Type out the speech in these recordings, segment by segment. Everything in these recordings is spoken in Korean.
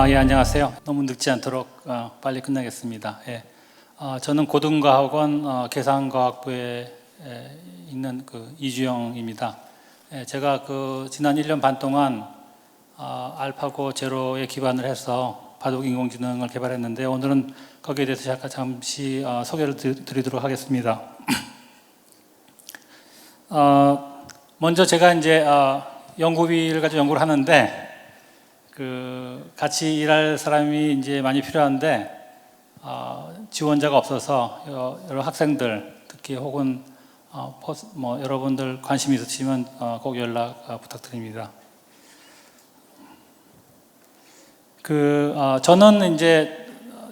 예, 안녕하세요. 너무 늦지 않도록 빨리 끝내겠습니다. 예. 저는 고등과학원 계산과학부에 있는 이주영입니다. 예, 제가 지난 1년 반 동안 알파고 제로에 기반을 해서 바둑 인공지능을 개발했는데, 오늘은 거기에 대해서 잠시 소개를 드리도록 하겠습니다. 먼저 제가 이제 연구비를 가지고 연구를 하는데, 같이 일할 사람이 이제 많이 필요한데, 지원자가 없어서 여러 학생들, 특히 혹은 여러분들 관심 있으시면 꼭 연락 부탁드립니다. 저는 이제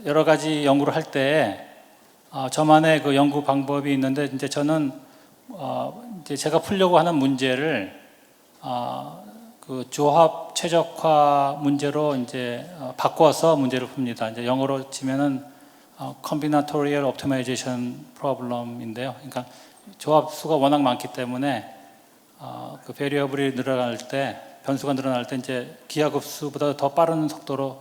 여러 가지 연구를 할 때 저만의 연구 방법이 있는데, 이제 저는 이제 제가 풀려고 하는 문제를 조합 최적화 문제로 이제 바꿔서 문제를 풉니다. 이제 영어로 치면은 combinatorial optimization problem인데요. 그러니까 조합 수가 워낙 많기 때문에 variable이 늘어날 때, 변수가 늘어날 때 이제 기하급수보다 더 빠른 속도로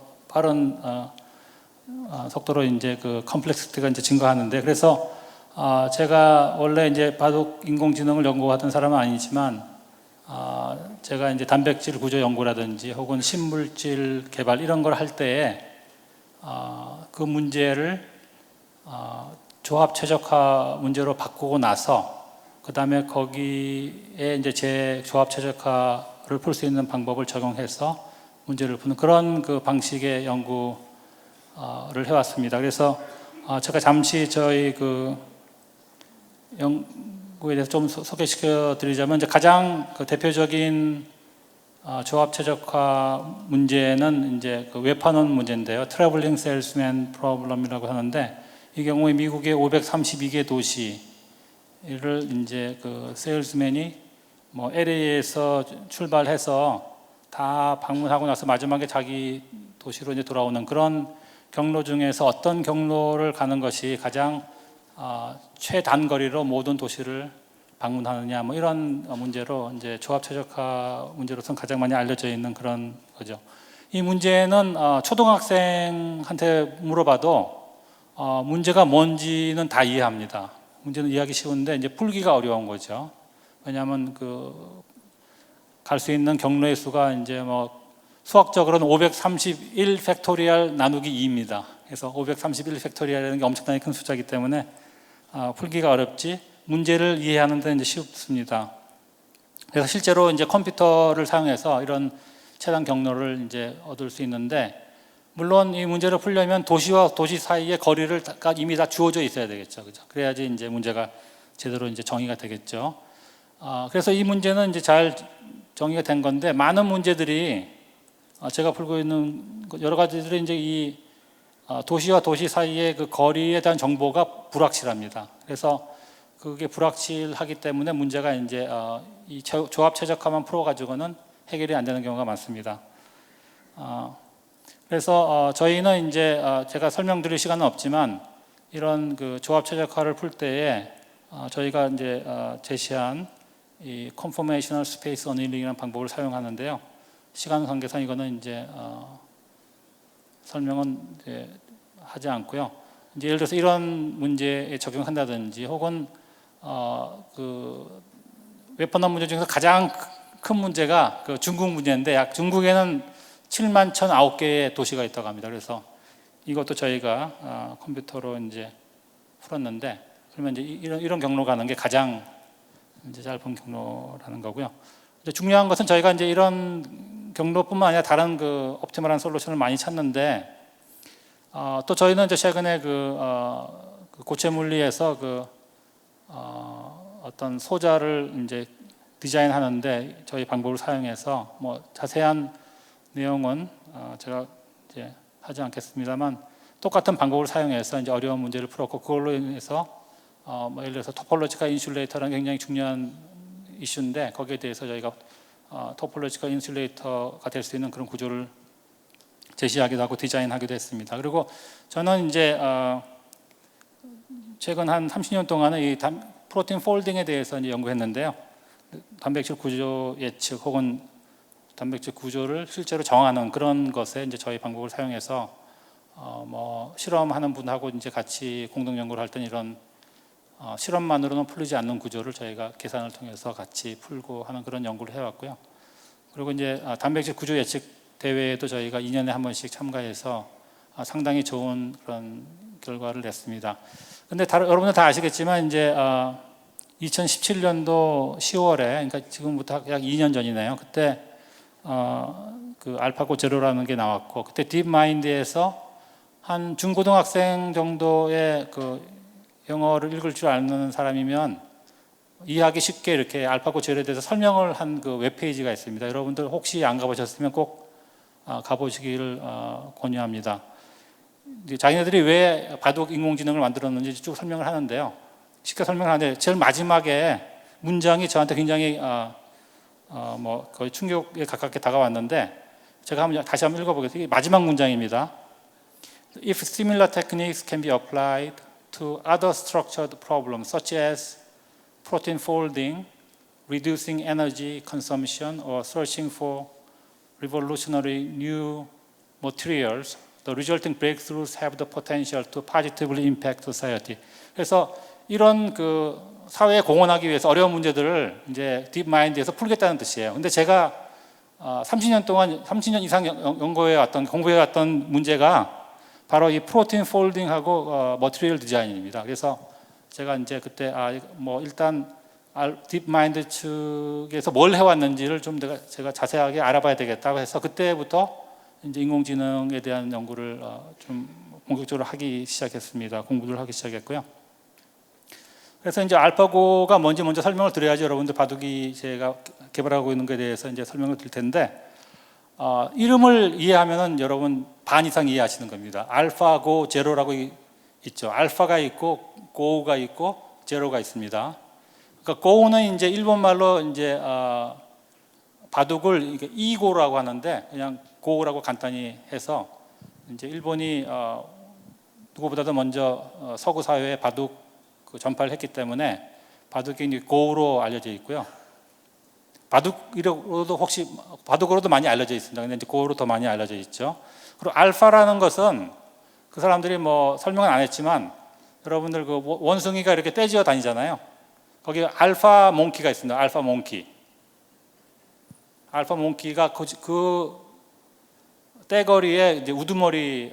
이제 컴플렉시티가 이제 증가하는데, 그래서 제가 원래 이제 바둑 인공지능을 연구하던 사람은 아니지만, 제가 이제 단백질 구조 연구라든지 혹은 신물질 개발 이런 걸 할 때에 그 문제를 조합 최적화 문제로 바꾸고 나서, 그 다음에 거기에 이제 제 조합 최적화를 풀 수 있는 방법을 적용해서 문제를 푸는 그런 방식의 연구를 해왔습니다. 그래서 제가 잠시 저희 연구에 대해서 좀 소개시켜 드리자면, 이제 가장 대표적인 조합 최적화 문제는 이제 외판원 문제인데요. 트래블링 세일스맨 프로블럼이라고 하는데, 이 경우에 미국의 532개 도시를 이제 세일스맨이 LA에서 출발해서 다 방문하고 나서 마지막에 자기 도시로 이제 돌아오는 그런 경로 중에서 어떤 경로를 가는 것이 가장 최단거리로 모든 도시를 방문하느냐, 이런 문제로 이제 조합 최적화 문제로서는 가장 많이 알려져 있는 그런 거죠. 이 문제는 초등학생한테 물어봐도 문제가 뭔지는 다 이해합니다. 문제는 이해하기 쉬운데 이제 풀기가 어려운 거죠. 왜냐하면 갈 수 있는 경로의 수가 이제 수학적으로는 531 팩토리얼 나누기 2입니다. 그래서 531 팩토리얼이라는 게 엄청나게 큰 숫자이기 때문에 풀기가 어렵지 문제를 이해하는 데는 이제 쉽습니다. 그래서 실제로 이제 컴퓨터를 사용해서 이런 최단 경로를 이제 얻을 수 있는데, 물론 이 문제를 풀려면 도시와 도시 사이의 거리를 이미 다 주어져 있어야 되겠죠, 그죠? 그래야지 이제 문제가 제대로 이제 정의가 되겠죠. 그래서 이 문제는 이제 잘 정의가 된 건데, 많은 문제들이 제가 풀고 있는 여러 가지들이 이제 이 도시와 도시 사이의 거리에 대한 정보가 불확실합니다. 그래서 그게 불확실하기 때문에 문제가 이제 이 조합 최적화만 풀어가지고는 해결이 안 되는 경우가 많습니다. 그래서 저희는 이제 제가 설명드릴 시간은 없지만, 이런 조합 최적화를 풀 때에 저희가 이제 제시한 이 conformational space annealing이라는 방법을 사용하는데요. 시간 관계상 이거는 이제 설명은 이제 하지 않고요. 이제 예를 들어서 이런 문제에 적용한다든지, 혹은 웹번호 문제 중에서 가장 큰 문제가 중국 문제인데, 중국에는 7만 1,009개의 도시가 있다고 합니다. 그래서 이것도 저희가 컴퓨터로 이제 풀었는데, 그러면 이제 이런 경로 가는 게 가장 이제 짧은 경로라는 거고요. 이제 중요한 것은 저희가 이제 이런 경로뿐만 아니라 다른 옵티멀한 솔루션을 많이 찾는데, 또 저희는 이제 최근에 고체 물리에서 어떤 소자를 이제 디자인하는데 저희 방법을 사용해서, 자세한 내용은 제가 이제 하지 않겠습니다만, 똑같은 방법을 사용해서 이제 어려운 문제를 풀었고, 그걸로 인해서 예를 들어서 토폴로지컬 인슐레이터라는 굉장히 중요한 이슈인데, 거기에 대해서 저희가 토폴로지컬 인슐레이터가 될 수 있는 그런 구조를 제시하기도 하고 디자인하기도 했습니다. 그리고 저는 이제 최근 한 30년 동안은 이 프로틴 폴딩에 대해서 이제 연구했는데요. 단백질 구조 예측 혹은 단백질 구조를 실제로 정하는 그런 것에 이제 저희 방법을 사용해서 뭐 실험하는 분하고 이제 같이 공동 연구를 할 때는 이런 실험만으로는 풀리지 않는 구조를 저희가 계산을 통해서 같이 풀고 하는 그런 연구를 해왔고요. 그리고 이제 단백질 구조 예측 대회에도 저희가 2년에 한 번씩 참가해서 상당히 좋은 그런 결과를 냈습니다. 근데 여러분들 다 아시겠지만 이제 2017년도 10월에 그러니까 지금부터 약 2년 전이네요. 그때 그 알파고 제로라는 게 나왔고 그때 딥마인드에서 한 중고등학생 정도의 그 영어를 읽을 줄 아는 사람이면 이해하기 쉽게 이렇게 알파고 제로에 대해서 설명을 한 그 웹페이지가 있습니다. 여러분들 혹시 안 가보셨으면 꼭 가보시기를 권유합니다. 자기네들이 왜 바둑 인공지능을 만들었는지 쭉 설명을 하는데요. 쉽게 설명을 하는데 제일 마지막에 문장이 저한테 굉장히 뭐 거의 충격에 가깝게 다가왔는데 제가 다시 한번 읽어보겠습니다. 마지막 문장입니다. If similar techniques can be applied to other structured problems such as protein folding, reducing energy consumption, or searching for revolutionary new materials, the resulting breakthroughs have the potential to positively impact society. 그래서 이런 그 사회에 공헌하기 위해서 어려운 문제들을 이제 딥마인드에서 풀겠다는 뜻이에요. 근데 제가 30년 동안 30년 이상 연구해 왔던 공부해 왔던 문제가 바로 이 프로틴 폴딩하고 머티리얼 디자인입니다. 그래서 제가 이제 그때 뭐 일단 딥마인드 측에서 뭘 해왔는지를 좀 제가 자세하게 알아봐야 되겠다고 해서 그때부터 이제 인공지능에 대한 연구를 좀 본격적으로 하기 시작했습니다. 공부를 하기 시작했고요. 그래서 이제 알파고가 뭔지 먼저 설명을 드려야지 여러분들 바둑이 제가 개발하고 있는 것에 대해서 이제 설명을 드릴 텐데 이름을 이해하면은 여러분 반 이상 이해하시는 겁니다. 알파고 제로라고 있죠. 알파가 있고 고가 있고 제로가 있습니다. 그러니까 고는 이제 일본 말로 이제 바둑을 이고라고 하는데 그냥 고라고 간단히 해서 이제 일본이 누구보다도 먼저 서구 사회에 바둑 그 전파를 했기 때문에 바둑이 고로 알려져 있고요. 바둑으로도 많이 알려져 있습니다. 근데 이제 고로 더 많이 알려져 있죠. 그리고 알파라는 것은 그 사람들이 뭐 설명은 안 했지만 여러분들 그 원숭이가 이렇게 떼지어 다니잖아요. 거기 알파 몽키가 있습니다. 알파 몽키. 알파 몽키가 그 떼거리에 이제 우두머리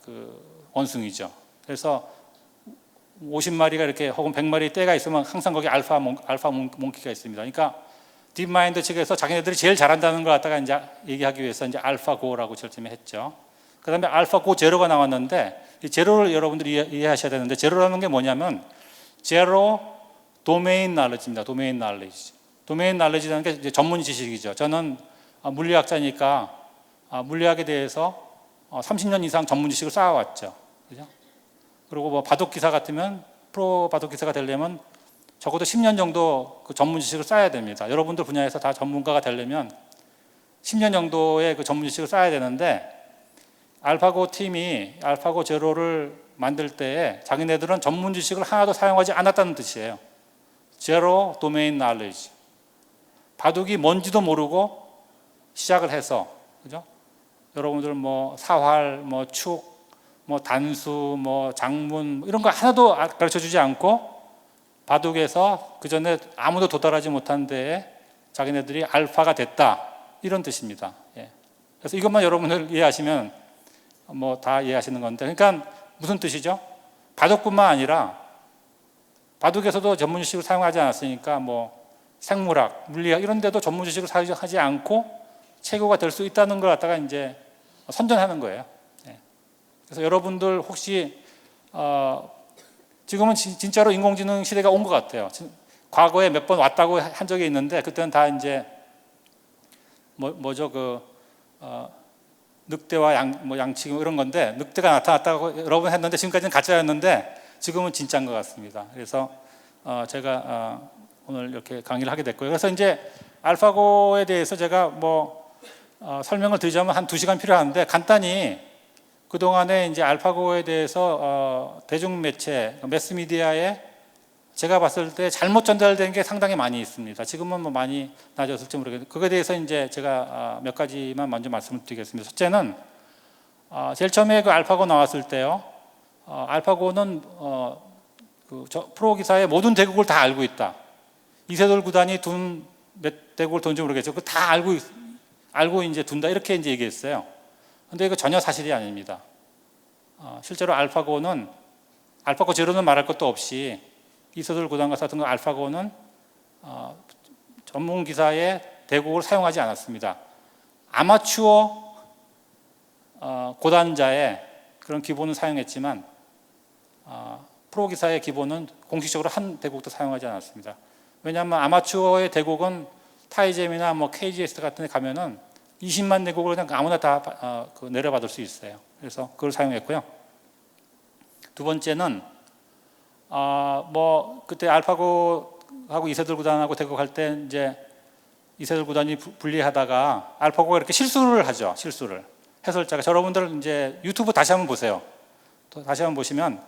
그 원숭이죠. 그래서 50마리가 이렇게 혹은 100마리 떼가 있으면 항상 거기 알파 몽키가 있습니다. 그러니까 딥마인드 측에서 자기네들이 제일 잘한다는 걸 갖다가 이제 얘기하기 위해서 이제 알파고라고 절침에 했죠. 그다음에 알파고 제로가 나왔는데 이 제로를 여러분들이 이해하셔야 되는데 제로라는 게 뭐냐면 제로 도메인 날리지입니다. 도메인 날리지. 도메인 날리지라는 게 이제 전문 지식이죠. 저는 물리학자니까 물리학에 대해서 30년 이상 전문 지식을 쌓아왔죠. 그죠? 그리고 뭐 바둑 기사 같으면 프로 바둑 기사가 되려면 적어도 10년 정도 그 전문 지식을 쌓아야 됩니다. 여러분들 분야에서 다 전문가가 되려면 10년 정도의 그 전문 지식을 쌓아야 되는데 알파고 팀이 알파고 제로를 만들 때에 자기네들은 전문 지식을 하나도 사용하지 않았다는 뜻이에요. 제로 도메인 날리지. 바둑이 뭔지도 모르고 시작을 해서 그죠? 여러분들 뭐 사활, 뭐 축, 뭐 단수, 뭐 장문 이런 거 하나도 가르쳐주지 않고 바둑에서 그 전에 아무도 도달하지 못한 데에 자기네들이 알파가 됐다 이런 뜻입니다. 예. 그래서 이것만 여러분들 이해하시면 뭐 다 이해하시는 건데, 그러니까 무슨 뜻이죠? 바둑뿐만 아니라 바둑에서도 전문 지식을 사용하지 않았으니까 뭐 생물학, 물리학 이런 데도 전문 지식을 사용하지 않고 최고가 될 수 있다는 걸 갖다가 이제 선전하는 거예요. 그래서 여러분들 혹시 지금은 진짜로 인공지능 시대가 온 것 같아요. 과거에 몇 번 왔다고 한 적이 있는데 그때는 다 이제 뭐죠 그 늑대와 양치 이런 건데 늑대가 나타났다고 여러 번 했는데 지금까지는 가짜였는데 지금은 진짜인 것 같습니다. 그래서 제가 오늘 이렇게 강의를 하게 됐고요. 그래서 이제 알파고에 대해서 제가 뭐 설명을 드리자면 한 2시간 필요한데 간단히 그동안에 이제 알파고에 대해서 대중매체, 매스미디어에 제가 봤을 때 잘못 전달된 게 상당히 많이 있습니다. 지금은 뭐 많이 나아졌을지 모르겠는데 그거에 대해서 이제 제가 몇 가지만 먼저 말씀을 드리겠습니다. 첫째는 제일 처음에 그 알파고 나왔을 때요. 알파고는 프로 기사의 모든 대국을 다 알고 있다. 이세돌 구단이 둔 몇 대국을 둔지 모르겠죠. 그 다 알고 이제 둔다 이렇게 이제 얘기했어요. 근데 이거 전혀 사실이 아닙니다. 실제로 알파고 제로는 말할 것도 없이 이세돌 구단과 같은 거 알파고는 전문 기사의 대국을 사용하지 않았습니다. 아마추어 고단자의 그런 기본은 사용했지만 프로 기사의 기본은 공식적으로 한 대국도 사용하지 않았습니다. 왜냐하면 아마추어의 대국은 타이잼이나 뭐 KGS 같은 데 가면은 20만 대국을 그냥 아무나 다 내려받을 수 있어요. 그래서 그걸 사용했고요. 두 번째는 뭐 그때 알파고하고 이세돌 구단하고 대국할 때 이제 이세돌 구단이 불리하다가 알파고가 이렇게 실수를 하죠. 실수를 해설자가 여러분들 이제 유튜브 다시 한번 보세요. 또 다시 한번 보시면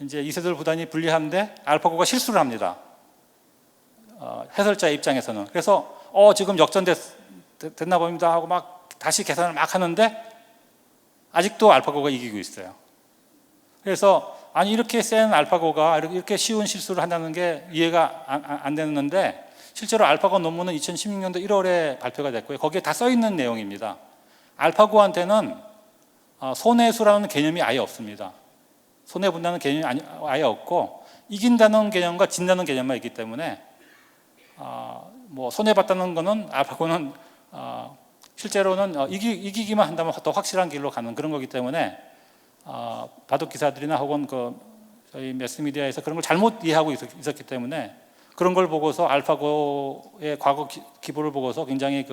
이제 이세돌 구단이 불리한데 알파고가 실수를 합니다. 해설자 입장에서는. 그래서 지금 역전됐나 봅니다 하고 막 다시 계산을 막 하는데 아직도 알파고가 이기고 있어요. 그래서 아니 이렇게 센 알파고가 이렇게 쉬운 실수를 한다는 게 이해가 안 되는데 실제로 알파고 논문은 2016년도 1월에 발표가 됐고요. 거기에 다 써 있는 내용입니다. 알파고한테는 손해수라는 개념이 아예 없습니다. 손해본다는 개념이 아예 없고 이긴다는 개념과 진다는 개념만 있기 때문에 뭐 손해봤다는 거는 알파고는 실제로는 이기기만 한다면 더 확실한 길로 가는 그런 거기 때문에 바둑 기사들이나 혹은 저희 매스미디어에서 그런 걸 잘못 이해하고 있었기 때문에 그런 걸 보고서 알파고의 과거 기보를 보고서 굉장히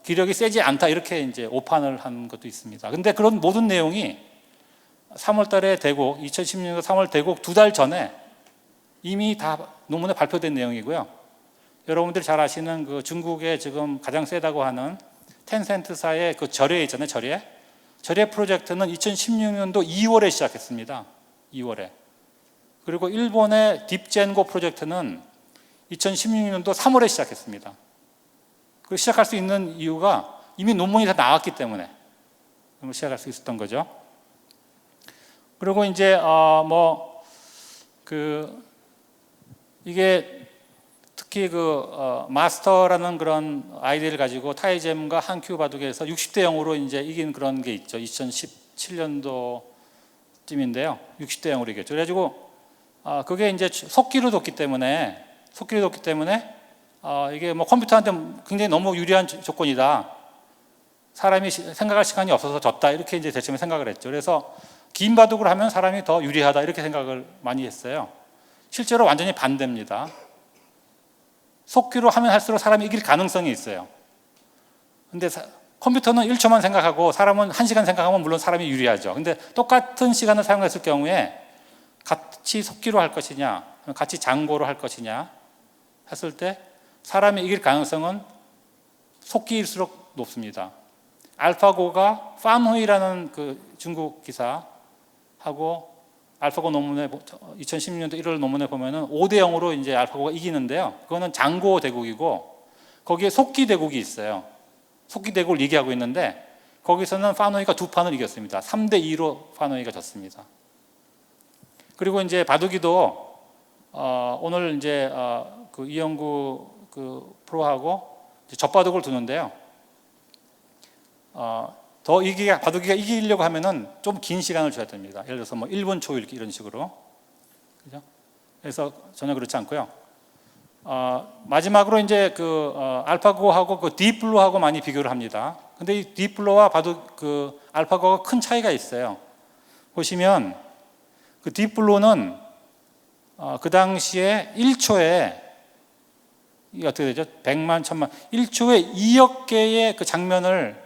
기력이 세지 않다 이렇게 이제 오판을 한 것도 있습니다. 근데 그런 모든 내용이 3월달에 대국 2016년 3월 대국 2달 전에 이미 다 논문에 발표된 내용이고요. 여러분들이 잘 아시는 그 중국의 지금 가장 세다고 하는 텐센트사의 그 절에 있잖아요. 절에 프로젝트는 2016년도 2월에 시작했습니다. 2월에. 그리고 일본의 딥젠고 프로젝트는 2016년도 3월에 시작했습니다. 그 시작할 수 있는 이유가 이미 논문이 다 나왔기 때문에 시작할 수 있었던 거죠. 그리고 이제 이게 특히 마스터라는 그런 아이디를 가지고 타이잼과 한큐 바둑에서 60대 0으로 이제 이긴 그런 게 있죠. 2017년도쯤인데요. 60대 0으로 이겼죠. 그래가지고 그게 이제 속기로 뒀기 때문에 이게 뭐 컴퓨터한테 굉장히 너무 유리한 조건이다. 사람이 생각할 시간이 없어서 졌다. 이렇게 이제 대체로 생각을 했죠. 그래서 긴 바둑을 하면 사람이 더 유리하다. 이렇게 생각을 많이 했어요. 실제로 완전히 반대입니다. 속기로 하면 할수록 사람이 이길 가능성이 있어요. 근데 컴퓨터는 1초만 생각하고 사람은 1시간 생각하면 물론 사람이 유리하죠. 근데 똑같은 시간을 사용했을 경우에 같이 속기로 할 것이냐, 같이 장고로 할 것이냐 했을 때 사람이 이길 가능성은 속기일수록 높습니다. 알파고가 판후이라는 그 중국 기사하고 알파고 논문에 2016년도 1월 논문에 보면은 5대 0으로 이제 알파고가 이기는데요. 그거는 장고 대국이고 거기에 속기 대국이 있어요. 속기 대국을 얘기하고 있는데 거기서는 판후이가 2판을 이겼습니다. 3대 2로 판후이가 졌습니다. 그리고 이제 바둑이도 오늘 이제 이영구 프로하고 젖바둑을 두는데요. 바둑이가 이기려고 하면은 좀 긴 시간을 줘야 됩니다. 예를 들어서 뭐 1분 초 이런 식으로. 그죠? 그래서 전혀 그렇지 않고요. 마지막으로 이제 알파고하고 딥블루하고 많이 비교를 합니다. 근데 이 딥블루와 알파고가 큰 차이가 있어요. 보시면 딥블루는 그 당시에 1초에 이게 어떻게 되죠? 100만, 1000만, 1초에 2억 개의 그 장면을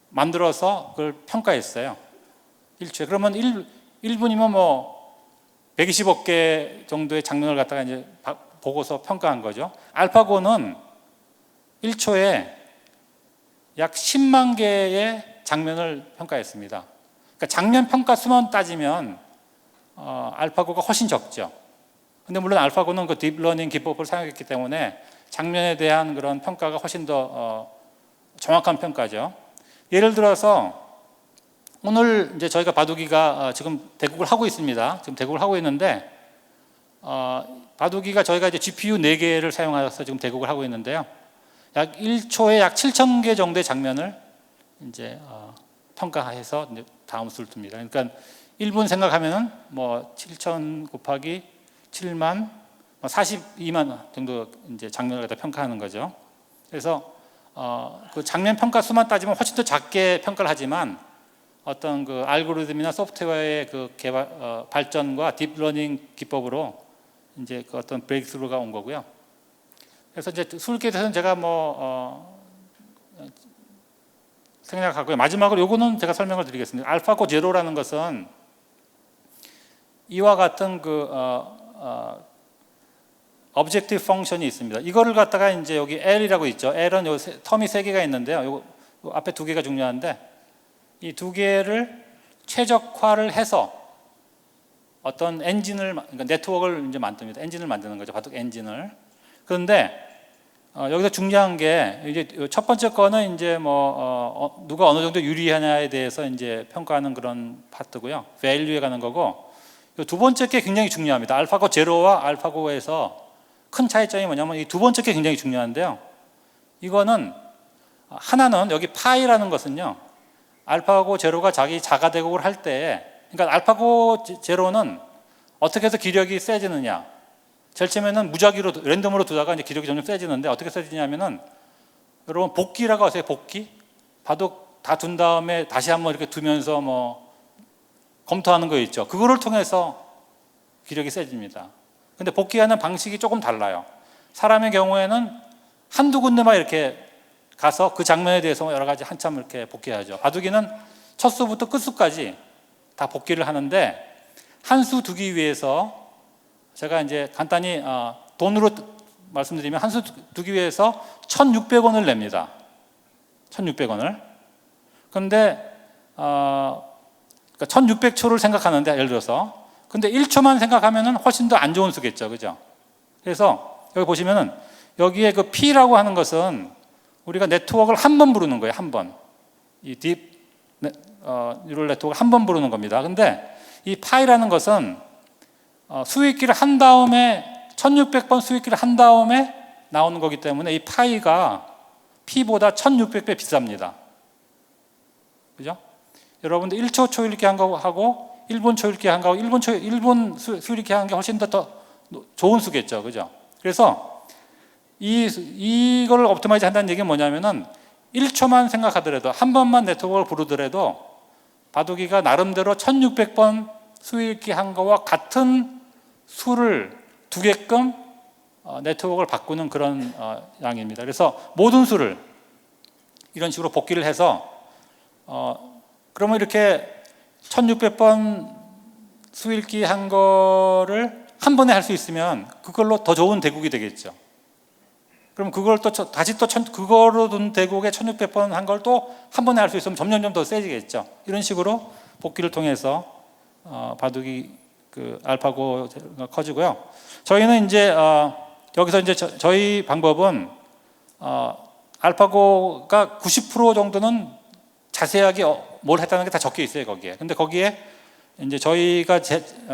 만들어서 그걸 평가했어요. 1초에. 그러면 1분이면 뭐 120억 개 정도의 장면을 갖다가 이제 보고서 평가한 거죠. 알파고는 1초에 약 10만 개의 장면을 평가했습니다. 그러니까 장면 평가 수만 따지면 알파고가 훨씬 적죠. 근데 물론 알파고는 그 딥러닝 기법을 사용했기 때문에 장면에 대한 그런 평가가 훨씬 더 정확한 평가죠. 예를 들어서 오늘 이제 저희가 바둑이가 지금 대국을 하고 있습니다. 지금 대국을 하고 있는데 바둑이가 저희가 이제 GPU 4개를 사용해서 지금 대국을 하고 있는데요. 약 1초에 약 7,000개 정도의 장면을 이제 평가해서 이제 다음 수를 둡니다. 그러니까 1분 생각하면은 뭐 7,000 곱하기 7만 42만 정도 이제 장면을 갖다 평가하는 거죠. 그래서 그 장면 평가 수만 따지면 훨씬 더 작게 평가를 하지만 어떤 그 알고리즘이나 소프트웨어의 그 개발 발전과 딥러닝 기법으로 이제 그 어떤 브레이크스루가 온 거고요. 그래서 이제 수일기에 대해서는 제가 생략하고요. 마지막으로 요거는 제가 설명을 드리겠습니다. 알파고 제로라는 것은 이와 같은 그 objective function이 있습니다. 이거를 갖다가 이제 여기 L이라고 있죠. L은 요 텀이 3개가 있는데요. 요 앞에 2개가 중요한데 이 2개를 최적화를 해서 어떤 엔진을, 그러니까 네트워크를 이제 만듭니다. 엔진을 만드는 거죠. 바둑 엔진을. 그런데 여기서 중요한 게 이제 첫 번째 거는 이제 누가 어느 정도 유리하냐에 대해서 이제 평가하는 그런 파트고요. 밸류에 가는 거고, 두 번째 게 굉장히 중요합니다. 알파고 제로와 알파고에서 큰 차이점이 뭐냐면 이 두 번째 게 굉장히 중요한데요. 이거는 하나는 여기 파이라는 것은요. 알파고 제로가 자기 자가 대국을 할 때, 그러니까 알파고 제로는 어떻게 해서 기력이 세지느냐. 제일 처음에는 무작위로 랜덤으로 두다가 이제 기력이 점점 세지는데 어떻게 세지냐면은 여러분 복기라고 하세요. 복기. 바둑 다 둔 다음에 다시 한번 이렇게 두면서 검토하는 거 있죠. 그거를 통해서 기력이 세집니다. 근데 복기하는 방식이 조금 달라요. 사람의 경우에는 한두 군데만 이렇게 가서 그 장면에 대해서 여러 가지 한참 이렇게 복기하죠. 바둑이는 첫 수부터 끝 수까지 다 복기를 하는데 한 수 두기 위해서 제가 이제 간단히 돈으로 말씀드리면 한 수 두기 위해서 1,600원을 냅니다. 1,600원을. 그런데 그러니까 1,600초를 생각하는데 예를 들어서 근데 1초만 생각하면은 훨씬 더 안 좋은 수겠죠. 그죠? 그래서 여기 보시면은 여기에 그 P라고 하는 것은 우리가 네트워크를 한 번 부르는 거예요. 한 번. 이 딥 뉴럴 네트워크를 한 번 부르는 겁니다. 근데 이 파이라는 것은 수익기를 한 다음에 1600번 수익기를 한 다음에 나오는 거기 때문에 이 파이가 P보다 1600배 비쌉니다. 그죠? 여러분들 1초 초읽기 한 거 하고 1분 초읽기 한 거하고 1분 수읽기 한 게 훨씬 더 좋은 수겠죠. 그죠? 그래서 이걸 옵티마이즈 한다는 얘기는 뭐냐면은 1초만 생각하더라도 한 번만 네트워크를 부르더라도 바둑이가 나름대로 1600번 수읽기 한 거와 같은 수를 두게끔 네트워크를 바꾸는 그런 양입니다. 그래서 모든 수를 이런 식으로 복기를 해서 그러면 이렇게 1600번 수읽기 한 거를 한 번에 할 수 있으면 그걸로 더 좋은 대국이 되겠죠. 그럼 그걸 또 다시 또 그거로 둔 대국에 1600번 한 걸 또 한 번에 할 수 있으면 점점 더 세지겠죠. 이런 식으로 복기를 통해서 바둑이 그 알파고가 커지고요. 저희는 이제 여기서 이제 저희 방법은 알파고가 90% 정도는 자세하게 뭘 했다는 게 다 적혀 있어요 거기에. 근데 거기에 이제 저희가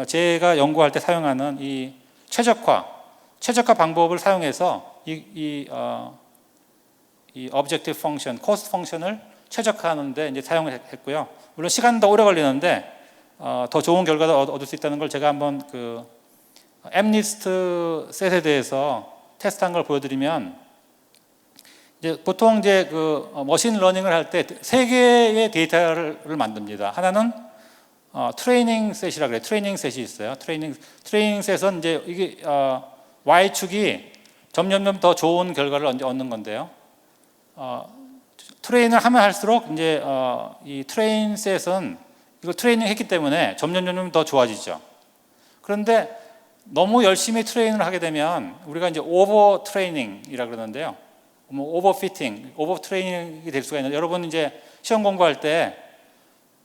제가 연구할 때 사용하는 이 최적화 방법을 사용해서 이 objective function, cost function을 최적화하는데 이제 사용을 했고요. 물론 시간은 더 오래 걸리는데 더 좋은 결과를 얻을 수 있다는 걸 제가 한번 그 엠니스트 셋에 대해서 테스트한 걸 보여드리면 이제 보통 이제 그 머신 러닝을 할 때 세 개의 데이터를 만듭니다. 하나는 트레이닝 셋이라 그래요. 트레이닝 셋이 있어요. 트레이닝 셋은 이제 이게 Y축이 점점 더 좋은 결과를 얻는 건데요. 트레인을 하면 할수록 이제 이 트레인 셋은 이거 트레이닝 했기 때문에 점점 더 좋아지죠. 그런데 너무 열심히 트레이닝을 하게 되면 우리가 이제 오버 트레이닝이라 그러는데요. 오버 피팅, 오버 트레이닝이 될 수가 있는데 여러분 이제 시험 공부할 때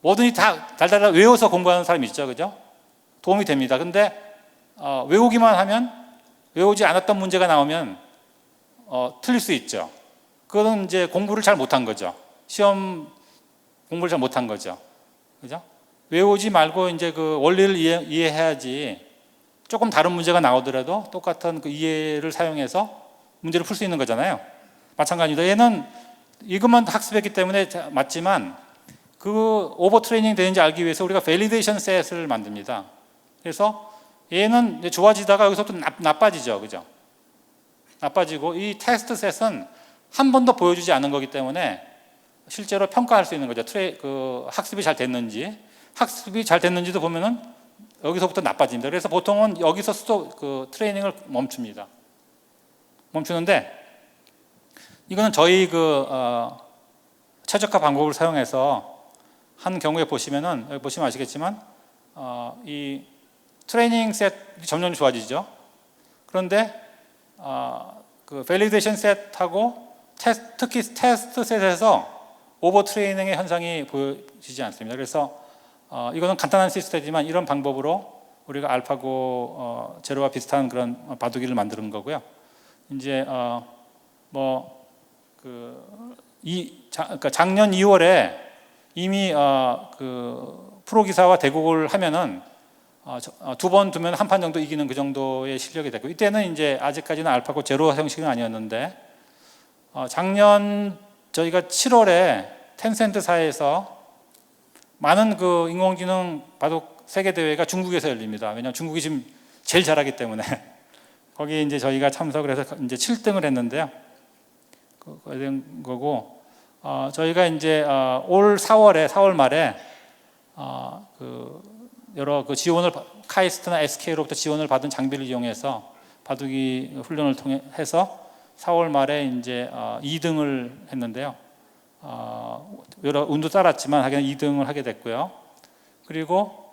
뭐든지 다 달달달 외워서 공부하는 사람 있죠. 그죠? 도움이 됩니다. 근데 외우기만 하면 외우지 않았던 문제가 나오면 틀릴 수 있죠. 그거는 이제 공부를 잘 못한 거죠. 시험 공부를 잘 못한 거죠. 그죠? 외우지 말고 이제 그 원리를 이해해야지 조금 다른 문제가 나오더라도 똑같은 그 이해를 사용해서 문제를 풀 수 있는 거잖아요. 마찬가지입니다. 얘는 이것만 학습했기 때문에 맞지만 그 오버 트레이닝 되는지 알기 위해서 우리가 밸리데이션 셋을 만듭니다. 그래서 얘는 이제 좋아지다가 여기서 또 나빠지죠. 그죠? 나빠지고 이 테스트 셋은 한 번도 보여주지 않은 거기 때문에 실제로 평가할 수 있는 거죠. 그 학습이 잘 됐는지. 학습이 잘 됐는지도 보면은 여기서부터 나빠집니다. 그래서 보통은 여기서 그 트레이닝을 멈춥니다. 멈추는데 이거는 저희 그 최적화 방법을 사용해서 한 경우에 보시면은 여기 보시면 아시겠지만 이 트레이닝 셋이 점점 좋아지죠. 그런데 그 밸리데이션 셋하고 특히 테스트 셋에서 오버 트레이닝의 현상이 보여지지 않습니다. 그래서 이거는 간단한 시스템이지만 이런 방법으로 우리가 알파고 제로와 비슷한 그런 바둑이를 만드는 거고요. 이제 그러니까 작년 2월에 이미 그 프로 기사와 대국을 하면은 두 번 두면 한 판 정도 이기는 그 정도의 실력이 됐고, 이때는 이제 아직까지는 알파고 제로 형식은 아니었는데 작년 저희가 7월에 텐센트사에서 많은 그 인공지능 바둑 세계 대회가 중국에서 열립니다. 왜냐하면 중국이 지금 제일 잘하기 때문에 거기에 이제 저희가 참석을 해서 이제 7등을 했는데요. 그거 된 거고 저희가 이제 올 4월 말에 그 여러 그 지원을 카이스트나 SK로부터 지원을 받은 장비를 이용해서 바둑이 훈련을 통해 해서 4월 말에 이제 2등을 했는데요. 여러 운도 따랐지만 하긴 2등을 하게 됐고요. 그리고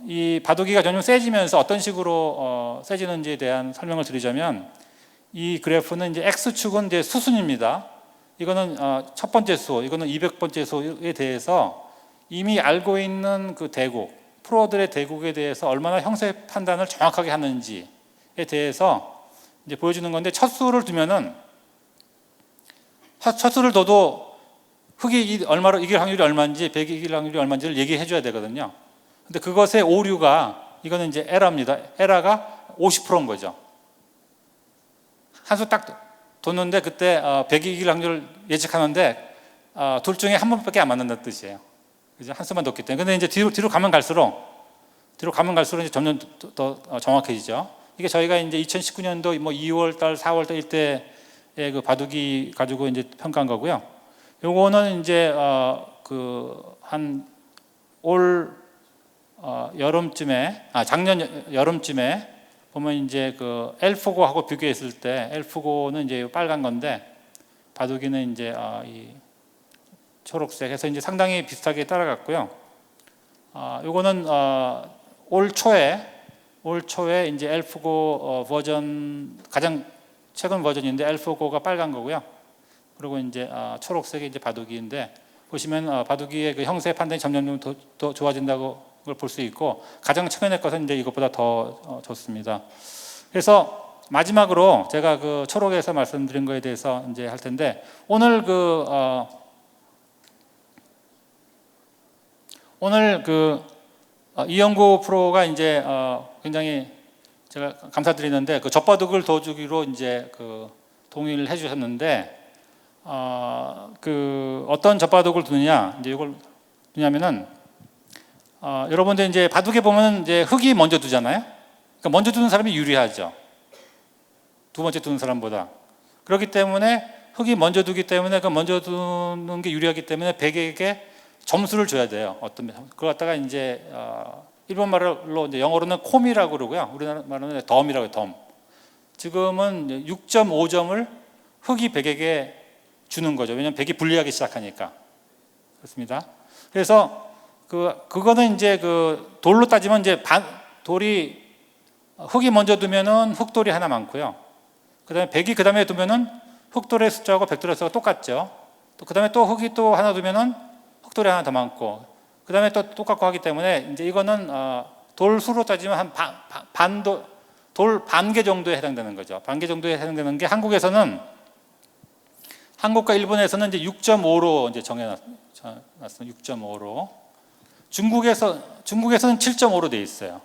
이 바둑이가 점점 세지면서 어떤 식으로 세지는지에 대한 설명을 드리자면, 이 그래프는 이제 X축은 이제 수순입니다. 이거는 첫 번째 수, 이거는 200번째 수에 대해서 이미 알고 있는 그 대국, 프로들의 대국에 대해서 얼마나 형세 판단을 정확하게 하는지에 대해서 이제 보여주는 건데, 첫 수를 두면은 첫 수를 둬도 흑이 얼마로 이길 확률이 얼마인지, 백이 이길 확률이 얼마인지를 얘기해 줘야 되거든요. 근데 그것의 오류가, 이거는 이제 에러입니다. 에러가 50%인 거죠. 한 수 딱 뒀는데 그때 백이 이길 확률을 예측하는데 둘 중에 한 번밖에 안 맞는다는 뜻이에요. 그죠? 한 수만 뒀기 때문에. 근데 이제 뒤로 가면 갈수록 이제 점점 더 정확해지죠. 이게 저희가 이제 2019년도 뭐 2월달, 4월달 이때의 그 바둑이 가지고 이제 평가한 거고요. 요거는 이제 그 한 올 여름쯤에, 작년 여름쯤에 보면 이제 그 엘프고하고 비교했을 때, 엘프고는 이제 빨간 건데 바둑이는 이제 이 초록색 해서 이제 상당히 비슷하게 따라갔고요. 요거는 올 초에 이제 엘프고 버전, 가장 최근 버전인데 엘프고가 빨간 거고요. 그리고 이제 초록색이 이제 바둑이인데, 보시면 바둑이의 그 형세 판단이 점점 더 좋아진다고 걸 볼 수 있고, 가장 최근의 것은 이제 이것보다 더 좋습니다. 그래서 마지막으로 제가 그 초록에서 말씀드린 거에 대해서 이제 할 텐데, 오늘 이영구 프로가 이제 굉장히 제가 감사드리는데, 그 젖바둑을 더 주기로 이제 그 동의를 해주셨는데, 그 어떤 젖바둑을 두느냐, 이제 이걸 두냐면은 여러분들 이제 바둑에 보면 이제 흑이 먼저 두잖아요. 그러니까 먼저 두는 사람이 유리하죠. 두 번째 두는 사람보다. 그렇기 때문에 흑이 먼저 두기 때문에 그 먼저 두는 게 유리하기 때문에 백에게 점수를 줘야 돼요. 그걸 갖다가 이제 일본 말로 이제 영어로는 콤이라고 그러고요. 우리나라 말로는 덤이라고 해요. 덤. 지금은 6.5점을 흑이 백에게 주는 거죠. 왜냐하면 백이 불리하기 시작하니까. 그렇습니다. 그래서 그거는 이제 그 돌로 따지면 이제 돌이 흑이 먼저 두면은 흑돌이 하나 많고요. 그다음에 백이 그다음에 두면은 흑돌의 숫자하고 백돌의 숫자가 똑같죠. 또 그다음에 또 흑이 또 하나 두면은 흑돌이 하나 더 많고, 그다음에 또 똑같고 하기 때문에 이제 이거는 돌 수로 따지면 한 돌 반 개 정도에 해당되는 거죠. 반 개 정도에 해당되는 게 한국과 일본에서는 이제 6.5로 이제 정해놨습니다. 6.5로. 중국에서는 7.5로 돼 있어요.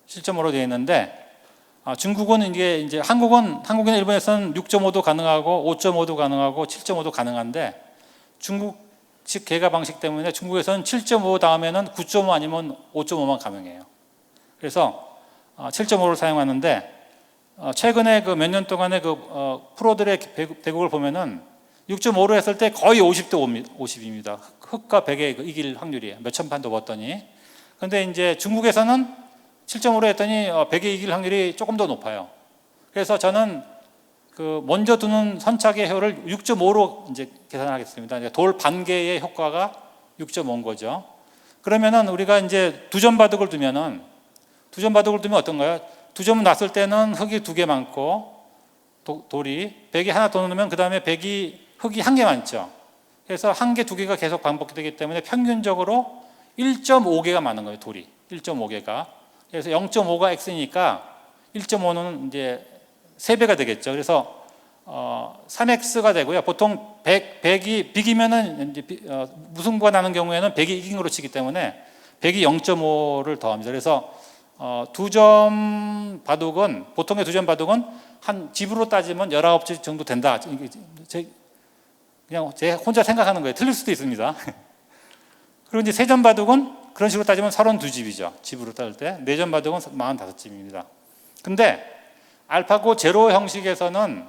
7.5로 돼 있는데 중국은 이제 한국이나 일본에서는 6.5도 가능하고 5.5도 가능하고 7.5도 가능한데 중국식 계가 방식 때문에 중국에서는 7.5 다음에는 9.5 아니면 5.5만 가능해요. 그래서 7.5를 사용하는데 최근에 그 몇 년 동안의 프로들의 대국을 보면은 6.5로 했을 때 거의 50대 50입니다. 흑과 백의 이길 확률이 몇천 판 더 봤더니. 그런데 이제 중국에서는 7.5로 했더니 백의 이길 확률이 조금 더 높아요. 그래서 저는 먼저 두는 선착의 효를 6.5로 이제 계산하겠습니다. 돌 반 개의 효과가 6.5인 거죠. 그러면은 우리가 이제 두 점 바둑을 두면 어떤가요? 두 점 놨을 때는 흙이 두 개 많고 돌이 백이 하나 더 넣으면 그 다음에 흙이 한 개 많죠. 그래서 한 개, 두 개가 계속 반복되기 때문에 평균적으로 1.5개가 많은 거예요. 돌이 1.5개가. 그래서 0.5가 x니까 1.5는 이제 3배가 되겠죠. 그래서 3x가 되고요. 보통 100이 비기면은 이제 무승부가 나는 경우에는 100이 이긴 거로 치기 때문에 100이 0.5를 더합니다. 그래서 두 점 바둑은 보통의 두 점 바둑은 한 집으로 따지면 19집 정도 된다. 그냥 제 혼자 생각하는 거예요. 틀릴 수도 있습니다. 그리고 이제 세 점 바둑은 그런 식으로 따지면 32집이죠. 집으로 따질 때. 네 점 바둑은 45집입니다. 근데 알파고 제로 형식에서는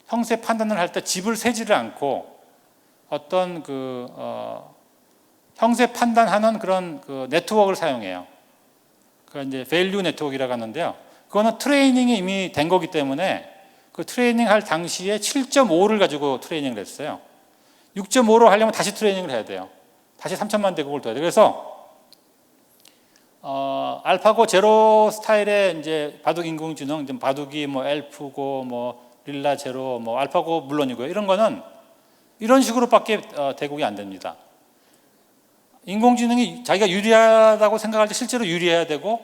형세 판단을 할 때 집을 세지를 않고 어떤 형세 판단하는 그런 네트워크를 사용해요. 그 이제 밸류 네트워크라고 하는데요. 그거는 트레이닝이 이미 된 거기 때문에 그 트레이닝 할 당시에 7.5를 가지고 트레이닝을 했어요. 6.5로 하려면 다시 트레이닝을 해야 돼요. 다시 3천만 대국을 둬야 돼요. 그래서 알파고 제로 스타일의 이제 바둑 인공지능, 바둑이 뭐 엘프고 뭐 릴라 제로, 뭐 알파고 물론이고요. 이런 거는 이런 식으로밖에 대국이 안 됩니다. 인공지능이 자기가 유리하다고 생각할 때 실제로 유리해야 되고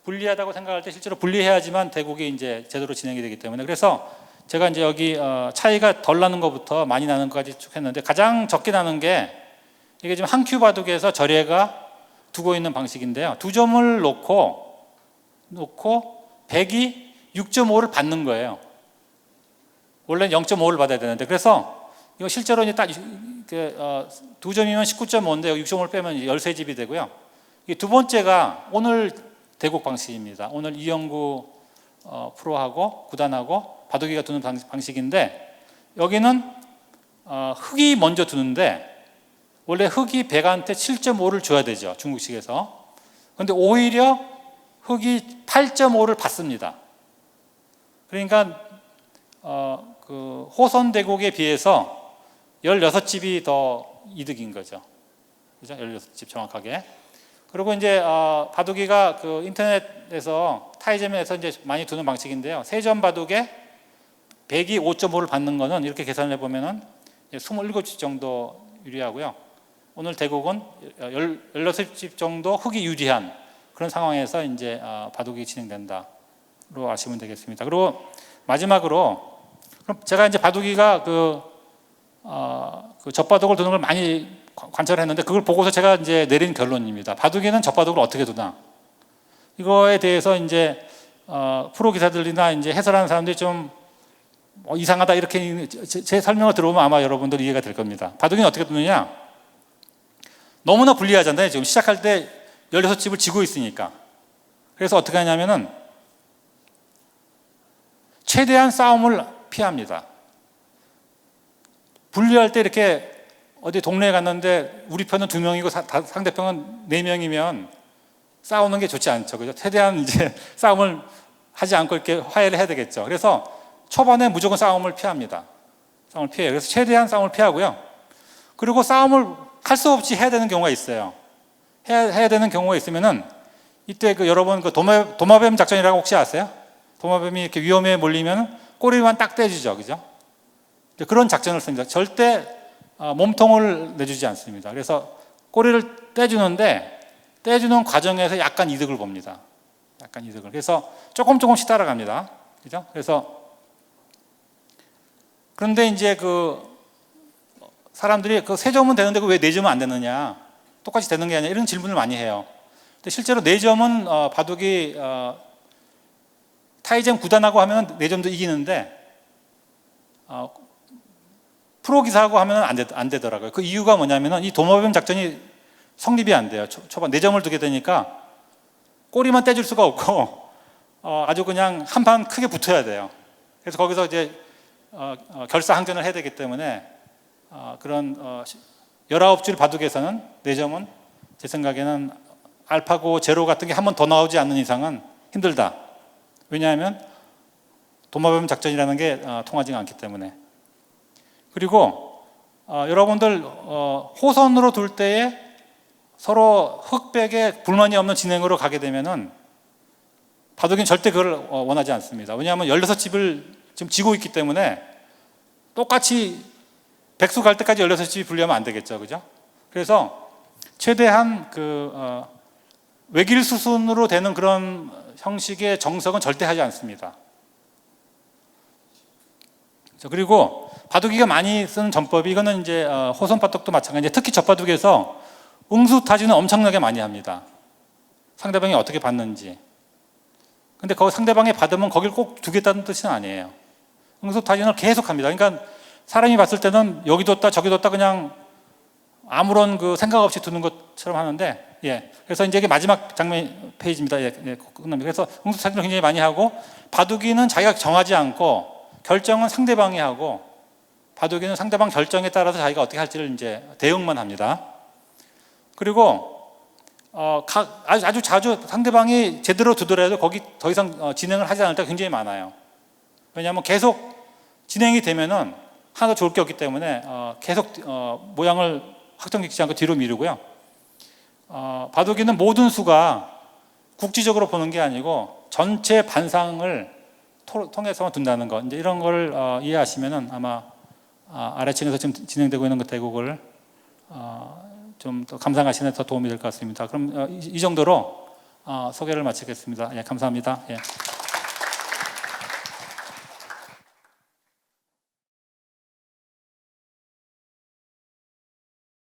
불리하다고 생각할 때 실제로 불리해야지만 대국이 이제 제대로 진행이 되기 때문에 그래서 제가 이제 여기 차이가 덜 나는 것부터 많이 나는 것까지 쭉 했는데 가장 적게 나는 게 이게 지금 한 큐 바둑에서 절예가 두고 있는 방식인데요. 두 점을 놓고 100이 6.5를 받는 거예요. 원래는 0.5를 받아야 되는데 그래서 이거 실제로 이제 딱 두 점이면 19.5인데 여기 6.5를 빼면 13집이 되고요. 이게 두 번째가 오늘 대국 방식입니다. 오늘 이영구 프로하고 구단하고 바둑이가 두는 방식인데 여기는 흑이 먼저 두는데 원래 흑이 백한테 7.5를 줘야 되죠. 중국식에서. 그런데 오히려 흑이 8.5를 받습니다. 그러니까 호선 대국에 비해서 16집이 더 이득인 거죠. 그죠? 16집 정확하게. 그리고 이제 바둑이가 인터넷에서 타이점에서 이제 많이 두는 방식인데요. 세 점 바둑에 100이 5.5를 받는 거는 이렇게 계산을 해보면은 27집 정도 유리하고요. 오늘 대국은 16집 정도 흑이 유리한 그런 상황에서 이제 바둑이 진행된다로 아시면 되겠습니다. 그리고 마지막으로 그럼 제가 이제 바둑이가 젖바둑을 두는 걸 많이 관찰했는데 그걸 보고서 제가 이제 내린 결론입니다. 바둑이는 젖바둑을 어떻게 두나 이거에 대해서 이제 프로 기사들이나 이제 해설하는 사람들이 좀 이상하다 이렇게 제 설명을 들어보면 아마 여러분들 이해가 될 겁니다. 바둑이는 어떻게 두느냐? 너무나 불리하잖아요. 지금 시작할 때 16집을 지고 있으니까. 그래서 어떻게 하냐면은 최대한 싸움을 피합니다. 분리할 때 이렇게 어디 동네에 갔는데 우리 편은 2명이고 상대편은 4명이면 싸우는 게 좋지 않죠. 그죠? 최대한 이제 싸움을 하지 않고 이렇게 화해를 해야 되겠죠. 그래서 초반에 무조건 싸움을 피합니다. 싸움을 피해요. 그래서 최대한 싸움을 피하고요. 그리고 싸움을 할 수 없이 해야 되는 경우가 있어요. 해야 되는 경우가 있으면은 이때 여러분 도마뱀 작전이라고 혹시 아세요? 도마뱀이 이렇게 위험에 몰리면 꼬리만 딱 떼주죠. 그죠? 그런 작전을 씁니다. 절대 몸통을 내주지 않습니다. 그래서 꼬리를 떼주는데 떼주는 과정에서 약간 이득을 봅니다. 약간 이득을. 그래서 조금씩 따라갑니다. 그죠? 그런데 이제 사람들이 3점은 되는데 왜 4점은 안 되느냐? 똑같이 되는 게 아니냐? 이런 질문을 많이 해요. 근데 실제로 4점은 바둑이 타이젠 9단하고 하면 4점도 이기는데 프로 기사하고 하면 안 되더라고요. 그 이유가 뭐냐면은 이 도마뱀 작전이 성립이 안 돼요. 초반 4점을 두게 되니까 꼬리만 떼줄 수가 없고 아주 그냥 한 판 크게 붙어야 돼요. 그래서 거기서 이제 결사항전을 해야 되기 때문에 그런 19줄 바둑에서는 4점은 제 생각에는 알파고 제로 같은 게 한 번 더 나오지 않는 이상은 힘들다. 왜냐하면 도마뱀 작전이라는 게 통하지가 않기 때문에. 그리고 여러분들 호선으로 둘 때에 서로 흑백에 불만이 없는 진행으로 가게 되면은 바둑이는 절대 그걸 원하지 않습니다. 왜냐하면 16집을 지금 지고 있기 때문에 똑같이 백수 갈 때까지 16집이 불리하면 안 되겠죠. 그죠? 그래서 최대한 외길수순으로 되는 그런 형식의 정석은 절대 하지 않습니다. 그리고 바둑이가 많이 쓰는 전법이 이거는 이제 호선 바둑도 마찬가지인데 특히 젖바둑에서 응수타진은 엄청나게 많이 합니다. 상대방이 어떻게 받는지. 근데 거기 상대방이 받으면 거길 꼭 두겠다는 뜻은 아니에요. 응수타진을 계속 합니다. 그러니까 사람이 봤을 때는 여기 뒀다 저기 뒀다 그냥 아무런 생각 없이 두는 것처럼 하는데, 그래서 이제 이게 마지막 장면 페이지입니다. 끝납니다. 그래서 응수타진을 굉장히 많이 하고 바둑이는 자기가 정하지 않고 결정은 상대방이 하고 바둑이는 상대방 결정에 따라서 자기가 어떻게 할지를 이제 대응만 합니다. 그리고 아주 자주 상대방이 제대로 두더라도 거기 더 이상 진행을 하지 않을 때가 굉장히 많아요. 왜냐하면 계속 진행이 되면은 하나도 좋을 게 없기 때문에 계속 모양을 확정짓지 않고 뒤로 미루고요. 바둑이는 모든 수가 국지적으로 보는 게 아니고 전체 반상을 통해서만 둔다는 것. 이제 이런 걸 이해하시면은 아마 아래층에서 지금 진행되고 있는 대국을 좀 더 감상하시는 데 더 도움이 될 것 같습니다. 그럼 이 정도로 소개를 마치겠습니다. 감사합니다.